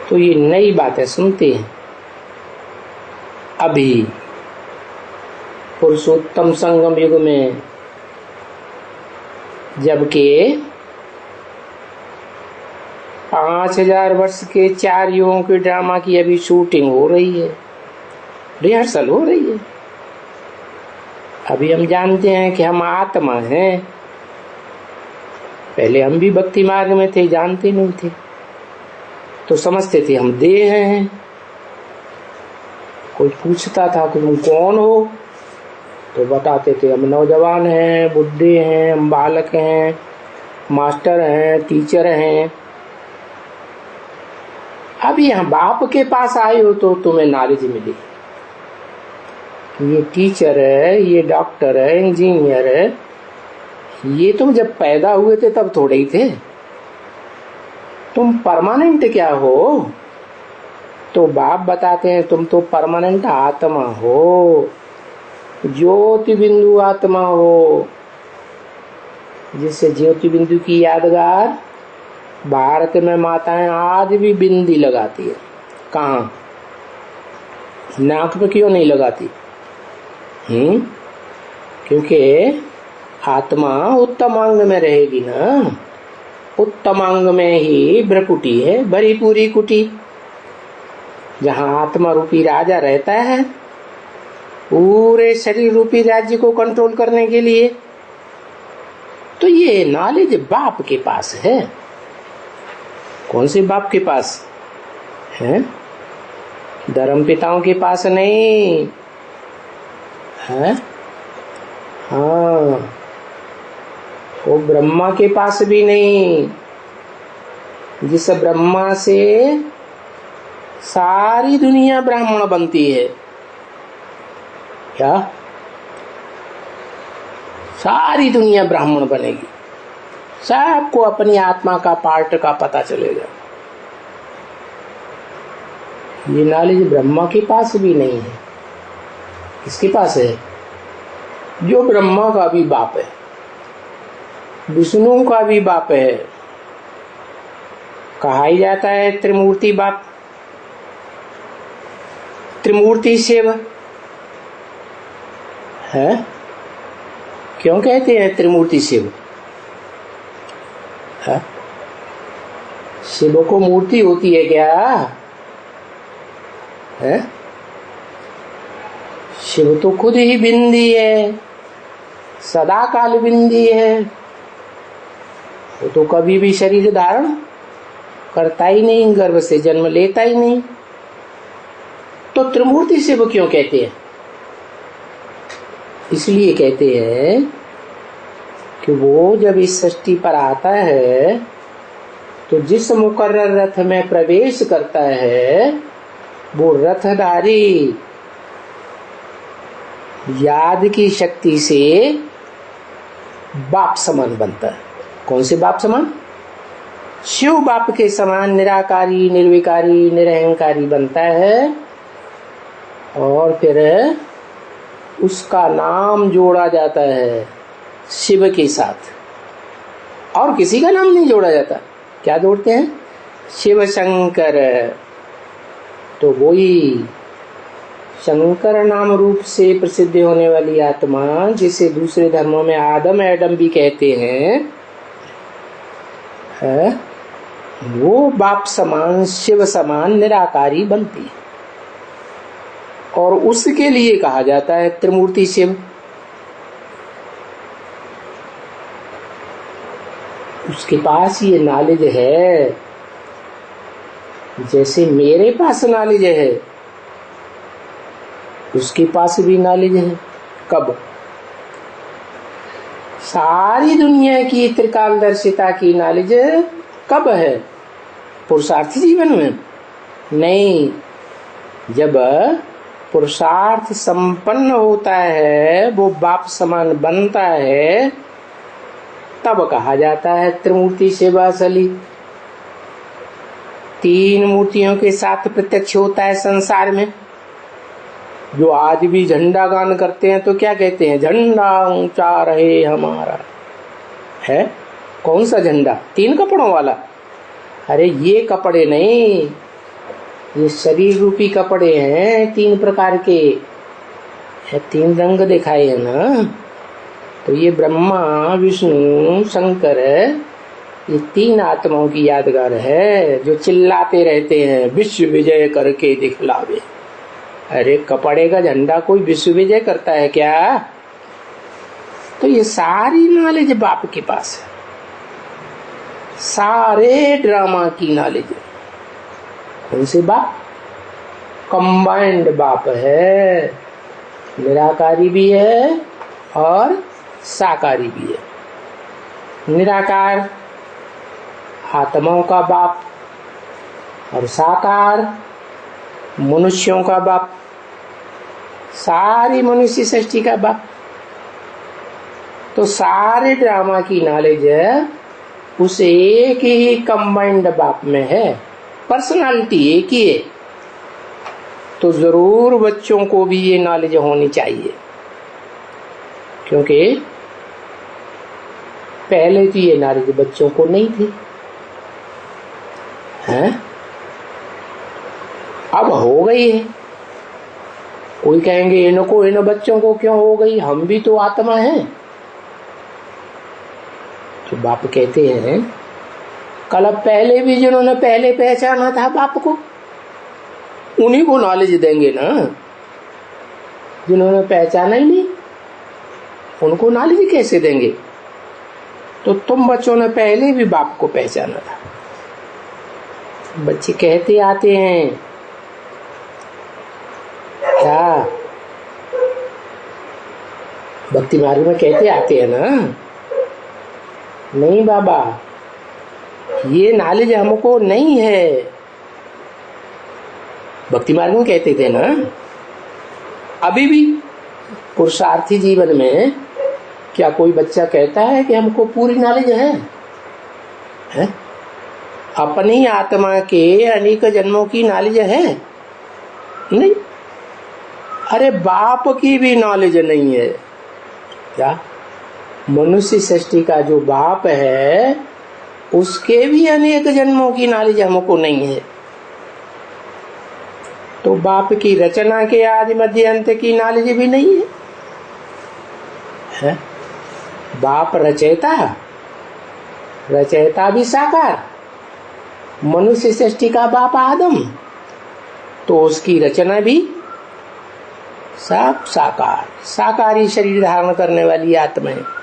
तो ये नई बातें सुनते हैं। अभी पुरुषोत्तम संगम युग में जबकि 5000 वर्ष के 4 युगों के ड्रामा की अभी शूटिंग हो रही है, रिहर्सल हो रही है। अभी हम जानते हैं कि हम आत्मा हैं। पहले हम भी भक्ति मार्ग में थे, जानते नहीं थे, तो समझते थे हम देह हैं। कोई पूछता था कि तुम कौन हो, तो बताते थे हम नौजवान हैं, बुढ़े हैं, हम बालक हैं, मास्टर हैं, टीचर हैं। अब यहाँ बाप के पास आए हो तो तुम्हें नॉलेज मिली। ये टीचर है, ये डॉक्टर है, इंजीनियर है, ये तुम जब पैदा हुए थे तब थोड़े ही थे। तुम परमानेंट क्या हो? तो बाप बताते हैं तुम तो परमानेंट आत्मा हो, ज्योति बिंदु आत्मा हो। जिससे ज्योति बिंदु की यादगार भारत में माताएं आज भी बिंदी लगाती है। कहाँ? नाक पे क्यों नहीं लगाती? क्योंकि आत्मा उत्तमांग में रहेगी ना। उत्तमांग में ही भ्रकुटी है, भरी पूरी कुटी। जहाँ आत्मा रूपी राजा रहता है पूरे शरीर रूपी राज्य को कंट्रोल करने के लिए। तो ये नॉलेज बाप के पास है। कौन से बाप के पास है? धर्म पिताओं के पास नहीं है। हाँ, वो ब्रह्मा के पास भी नहीं। जिस ब्रह्मा से सारी दुनिया ब्राह्मण बनती है। क्या? सारी दुनिया ब्राह्मण बनेगी। सबको अपनी आत्मा का पार्ट का पता चलेगा। ये नॉलेज ब्रह्मा के पास भी नहीं है। किसके पास है? जो ब्रह्मा का भी बाप है, विष्णु का भी बाप है। कहा ही जाता है त्रिमूर्ति बाप, त्रिमूर्ति शिव है। क्यों कहते हैं त्रिमूर्ति शिव? है? शिव को मूर्ति होती है क्या? है? शिव तो खुद ही बिंदी है, सदा काल बिंदी है। वो तो कभी भी शरीर धारण करता ही नहीं, गर्भ से जन्म लेता ही नहीं। तो त्रिमूर्ति शिव क्यों कहते हैं? इसलिए कहते हैं कि वो जब इस सृष्टि पर आता है तो जिस मुकर्रर रथ में प्रवेश करता है वो रथधारी याद की शक्ति से बाप समान बनता है। कौन से बाप समान? शिव बाप के समान निराकारी, निर्विकारी, निरहंकारी बनता है। और फिर उसका नाम जोड़ा जाता है शिव के साथ, और किसी का नाम नहीं जोड़ा जाता। क्या जोड़ते हैं? शिव शंकर। तो वही शंकर नाम रूप से प्रसिद्ध होने वाली आत्मा, जिसे दूसरे धर्मों में आदम एडम भी कहते हैं, है वो बाप समान, शिव समान निराकारी बनती है। और उसके लिए कहा जाता है त्रिमूर्ति शिव। उसके पास ये नॉलेज है, जैसे मेरे पास नॉलेज है, उसके पास भी नॉलेज है। कब? सारी दुनिया की त्रिकालदर्शिता की नॉलेज कब है? पुरुषार्थी जीवन में नहीं। जब पुरुषार्थ संपन्न होता है, वो बाप समान बनता है, तब कहा जाता है त्रिमूर्ति शिवासली। 3 मूर्तियों के साथ प्रत्यक्ष होता है संसार में। जो आज भी झंडा गान करते हैं तो क्या कहते हैं? झंडा ऊंचा रहे हमारा। है कौन सा झंडा? 3 कपड़ों वाला? अरे ये कपड़े नहीं, ये शरीर रूपी कपड़े हैं 3 प्रकार के, ये 3 रंग दिखाए हैं ना। तो ये ब्रह्मा विष्णु शंकर ये 3 आत्माओं की यादगार है जो चिल्लाते रहते हैं विश्व विजय करके दिखलावे। अरे कपड़े का झंडा कोई विश्व विजय करता है क्या? तो ये सारी नॉलेज बाप के पास है, सारे ड्रामा की नॉलेज है। कौन से बाप? कंबाइंड बाप है, निराकारी भी है और साकारी भी है। निराकार आत्माओं का बाप और साकार मनुष्यों का बाप, सारी मनुष्य सृष्टि का बाप। तो सारे ड्रामा की नॉलेज है उस एक ही कंबाइंड बाप में है, पर्सनालिटी एक ही है। तो जरूर बच्चों को भी ये नॉलेज होनी चाहिए, क्योंकि पहले तो ये नॉलेज बच्चों को नहीं थी हैं, अब हो गई है। कोई कहेंगे इनको इन बच्चों को क्यों हो गई, हम भी तो आत्मा हैं। तो बाप कहते हैं कल पहले भी जिन्होंने पहले पहचाना था बाप को उन्हीं को नॉलेज देंगे ना। जिन्होंने पहचाना ही नहीं उनको नॉलेज कैसे देंगे? तो तुम बच्चों ने पहले भी बाप को पहचाना था। बच्चे कहते आते हैं क्या भक्ति मार्ग में कहते आते हैं ना, नहीं बाबा ये नॉलेज हमको नहीं है। भक्ति मार्ग में कहते थे ना। अभी भी पुरुषार्थी जीवन में क्या कोई बच्चा कहता है कि हमको पूरी नॉलेज है? अपनी आत्मा के अनेक जन्मों की नॉलेज है नहीं? अरे बाप की भी नॉलेज नहीं है क्या? मनुष्य सृष्टि का जो बाप है उसके भी अनेक जन्मों की नॉलेज हमको नहीं है। तो बाप की रचना के आदि मध्य अंत की नॉलेज भी नहीं है? बाप रचयिता, रचयिता भी साकार। मनुष्य सृष्टि का बाप आदम, तो उसकी रचना भी सब साकार, साकारी शरीर धारण करने वाली आत्मा है।